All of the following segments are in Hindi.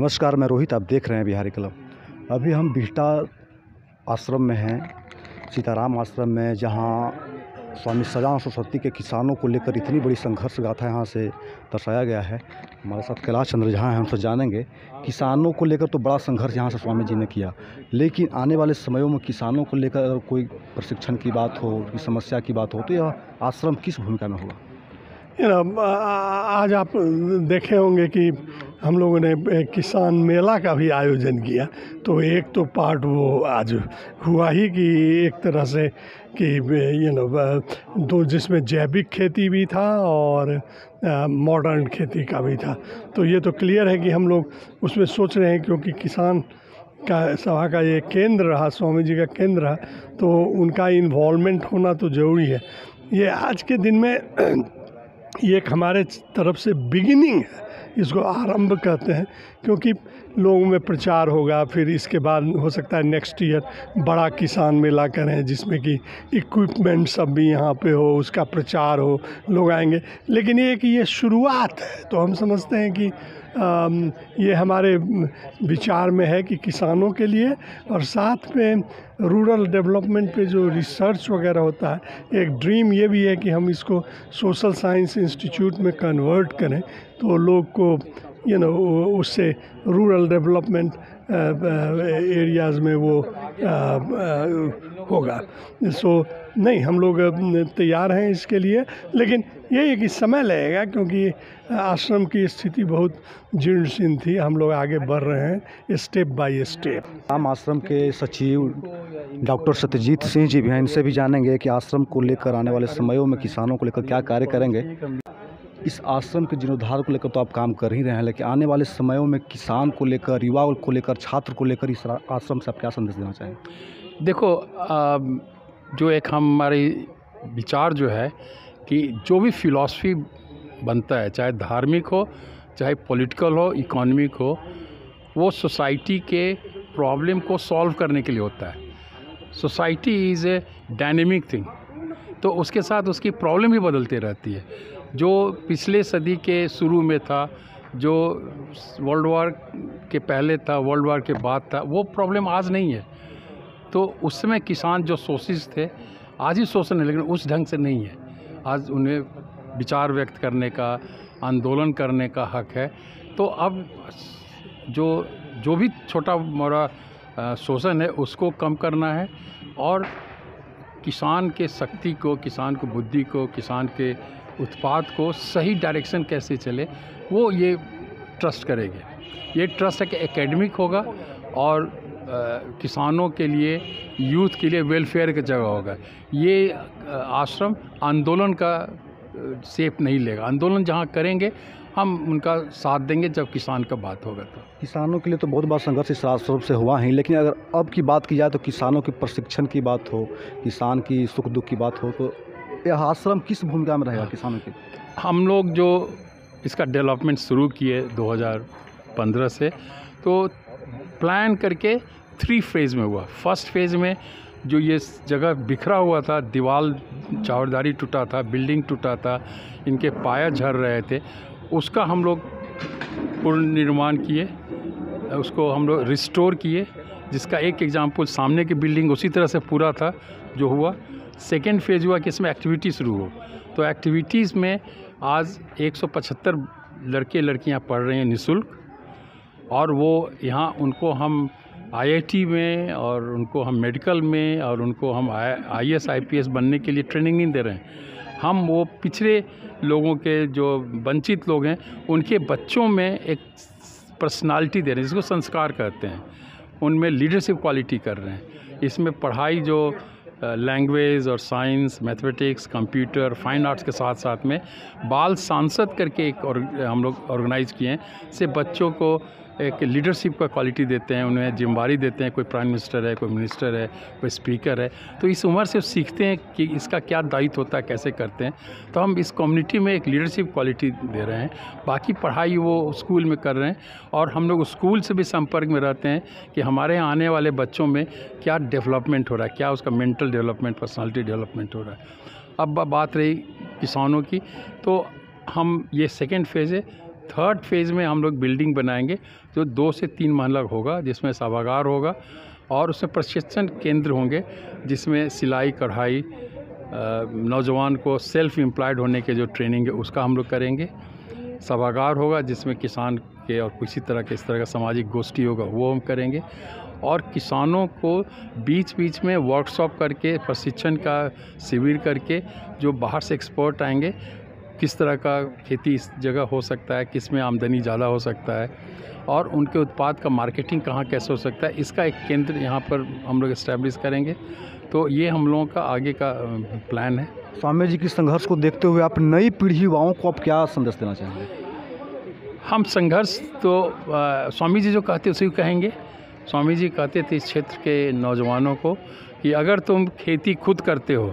नमस्कार, मैं रोहित। आप देख रहे हैं बिहारी कलम। अभी हम बिहटा आश्रम में हैं, सीताराम आश्रम में, जहां स्वामी सदानंद सरस्वती के किसानों को लेकर इतनी बड़ी संघर्ष गाथा यहाँ से दर्शाया गया है। हमारे साथ कैलाश चंद्र झा हैं, हमसे जानेंगे किसानों को लेकर तो बड़ा संघर्ष यहाँ से स्वामी जी ने किया, लेकिन आने वाले समयों में किसानों को लेकर अगर कोई प्रशिक्षण की बात हो, कोई समस्या की बात हो, तो यह आश्रम किस भूमिका में होगा? आज आप देखे होंगे कि हम लोगों ने एक किसान मेला का भी आयोजन किया। तो एक तो पार्ट वो आज हुआ ही कि एक तरह से कि दो, जिसमें जैविक खेती भी था और मॉडर्न खेती का भी था। तो ये तो क्लियर है कि हम लोग उसमें सोच रहे हैं, क्योंकि किसान का सभा का ये केंद्र रहा, स्वामी जी का केंद्र रहा, तो उनका इन्वॉल्वमेंट होना तो ज़रूरी है। ये आज के दिन में ये एक हमारे तरफ से बिगिनिंग है, इसको आरंभ कहते हैं, क्योंकि लोगों में प्रचार होगा। फिर इसके बाद हो सकता है नेक्स्ट ईयर बड़ा किसान मेला करें, जिसमें कि इक्विपमेंट सब भी यहाँ पे हो, उसका प्रचार हो, लोग आएंगे। लेकिन ये शुरुआत है, तो हम समझते हैं कि ये हमारे विचार में है कि किसानों के लिए, और साथ में रूरल डेवलपमेंट पे जो रिसर्च वगैरह होता है, एक ड्रीम ये भी है कि हम इसको सोशल साइंस इंस्टीट्यूट में कन्वर्ट करें, तो लोग को उससे रूरल डेवलपमेंट एरियाज़ में वो होगा। सो नहीं, हम लोग तैयार हैं इसके लिए, लेकिन ये कि समय लगेगा, क्योंकि आश्रम की स्थिति बहुत जीर्ण शीर्ण थी। हम लोग आगे बढ़ रहे हैं स्टेप बाय स्टेप। हम आश्रम के सचिव डॉक्टर सत्यजीत सिंह जी भी हैं, इनसे भी जानेंगे कि आश्रम को लेकर आने वाले समयों में किसानों को लेकर क्या कार्य करेंगे। इस आश्रम के जीर्णोद्धार को लेकर तो आप काम कर ही रहे हैं, लेकिन आने वाले समयों में किसान को लेकर, युवा को लेकर, छात्र को लेकर इस आश्रम से आप क्या संदेश देना चाहें? देखो, जो एक हमारी विचार जो है कि जो भी फिलॉसफी बनता है, चाहे धार्मिक हो, चाहे पॉलिटिकल हो, इकोनॉमिक हो, वो सोसाइटी के प्रॉब्लम को सॉल्व करने के लिए होता है। Society is a dynamic thing, तो उसके साथ उसकी प्रॉब्लम भी बदलती रहती है। जो पिछले सदी के शुरू में था, जो वर्ल्ड वॉर के पहले था, वर्ल्ड वॉर के बाद था, वो प्रॉब्लम आज नहीं है। तो उस समय किसान जो शोषित थे, आज ही शोषण है, लेकिन उस ढंग से नहीं है। आज उन्हें विचार व्यक्त करने का, आंदोलन करने का हक है। तो अब जो भी छोटा मोटा शोषण है, उसको कम करना है, और किसान के शक्ति को, किसान को बुद्धि को, किसान के उत्पाद को सही डायरेक्शन कैसे चले, वो ये ट्रस्ट करेंगे। ये ट्रस्ट है कि एकेडमिक होगा, और किसानों के लिए, यूथ के लिए वेलफेयर की जगह होगा। ये आश्रम आंदोलन का शेप नहीं लेगा। आंदोलन जहाँ करेंगे, हम उनका साथ देंगे जब किसान का बात होगा। तो किसानों के लिए तो बहुत बड़ा संघर्ष इस आश्रम से हुआ ही, लेकिन अगर अब की बात की जाए तो किसानों के प्रशिक्षण की बात हो, किसान की सुख दुख की बात हो, तो यह आश्रम किस भूमिका में रहेगा किसानों की? हम लोग जो इसका डेवलपमेंट शुरू किए 2015 से, तो प्लान करके 3 फेज़ में हुआ। फर्स्ट फेज़ में जो ये जगह बिखरा हुआ था, दीवार चावरदारी टूटा था, बिल्डिंग टूटा था, इनके पाया झड़ रहे थे, उसका हम लोग पुनर्निर्माण किए, उसको हम लोग रिस्टोर किए, जिसका एक एग्जाम्पल सामने की बिल्डिंग उसी तरह से पूरा था जो हुआ। सेकेंड फेज़ हुआ कि इसमें एक्टिविटी शुरू हो, तो एक्टिविटीज़ में आज 175 लड़के लड़कियां पढ़ रहे हैं निःशुल्क, और वो यहाँ उनको हम IIT में, और उनको हम मेडिकल में, और उनको हम IAS IPS बनने के लिए ट्रेनिंग नहीं दे रहे हैं। हम वो पिछड़े लोगों के, जो वंचित लोग हैं, उनके बच्चों में एक पर्सनालिटी दे रहे हैं, जिसको संस्कार कहते हैं। उनमें लीडरशिप क्वालिटी कर रहे हैं। इसमें पढ़ाई जो लैंग्वेज और science, mathematics, computer, fine arts के साथ साथ में बाल सांसद करके एक हम लोग ऑर्गेनाइज़ किए हैं। इससे बच्चों को एक लीडरशिप का क्वालिटी देते हैं, उन्हें जिम्मेदारी देते हैं। कोई प्राइम मिनिस्टर है, कोई मिनिस्टर है, कोई स्पीकर है, तो इस उम्र से सीखते हैं कि इसका क्या दायित्व होता है, कैसे करते हैं। तो हम इस कम्युनिटी में एक लीडरशिप क्वालिटी दे रहे हैं। बाकी पढ़ाई वो स्कूल में कर रहे हैं, और हम लोग स्कूल से भी संपर्क में रहते हैं कि हमारे यहाँ आने वाले बच्चों में क्या डेवलपमेंट हो रहा है, क्या उसका मेंटल डेवलपमेंट, पर्सनालिटी डेवलपमेंट हो रहा है। अब बात रही किसानों की, तो हम ये सेकेंड फेज़ है, थर्ड फेज़ में हम लोग बिल्डिंग बनाएंगे जो 2 से 3 महला होगा, जिसमें सभागार होगा और उसमें प्रशिक्षण केंद्र होंगे, जिसमें सिलाई कढ़ाई, नौजवान को सेल्फ एम्प्लॉयड होने के जो ट्रेनिंग है उसका हम लोग करेंगे। सभागार होगा जिसमें किसान के और किसी तरह के इस तरह का सामाजिक गोष्ठी होगा वो हम करेंगे, और किसानों को बीच बीच में वर्कशॉप करके, प्रशिक्षण का शिविर करके, जो बाहर से एक्सपर्ट आएंगे, किस तरह का खेती इस जगह हो सकता है, किस में आमदनी ज़्यादा हो सकता है और उनके उत्पाद का मार्केटिंग कहाँ कैसे हो सकता है, इसका एक केंद्र यहाँ पर हम लोग इस्टेब्लिश करेंगे। तो ये हम लोगों का आगे का प्लान है। स्वामी जी की संघर्ष को देखते हुए आप नई पीढ़ी युवाओं को आप क्या संदेश देना चाहेंगे? हम संघर्ष तो स्वामी जी जो कहते उसी को कहेंगे। स्वामी जी कहते थे इस क्षेत्र के नौजवानों को कि अगर तुम खेती खुद करते हो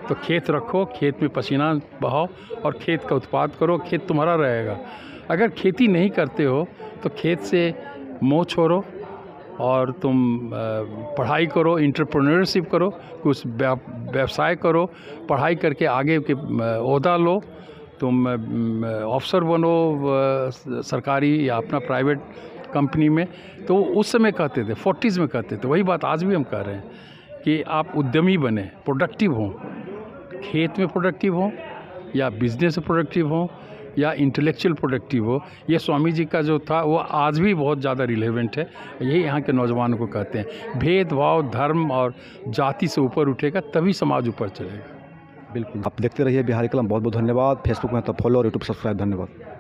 तो खेत रखो, खेत में पसीना बहाओ और खेत का उत्पाद करो, खेत तुम्हारा रहेगा। अगर खेती नहीं करते हो तो खेत से मोह छोड़ो और तुम पढ़ाई करो, एंटरप्रेन्योरशिप करो, कुछ व्यवसाय करो, पढ़ाई करके आगे के ओहदा लो, तुम अफसर बनो सरकारी या अपना प्राइवेट कंपनी में। तो उस समय कहते थे, 40s में कहते थे, वही बात आज भी हम कह रहे हैं कि आप उद्यमी बने, प्रोडक्टिव हों, खेत में प्रोडक्टिव हों या बिजनेस में प्रोडक्टिव हों या इंटेलेक्चुअल प्रोडक्टिव हो। ये स्वामी जी का जो था वो आज भी बहुत ज़्यादा रिलेवेंट है। यही यहाँ के नौजवानों को कहते हैं, भेदभाव धर्म और जाति से ऊपर उठेगा तभी समाज ऊपर चलेगा। बिल्कुल, आप देखते रहिए बिहारी कलम। बहुत बहुत धन्यवाद। फेसबुक में तो फॉलो और यूट्यूब सब्सक्राइब। धन्यवाद।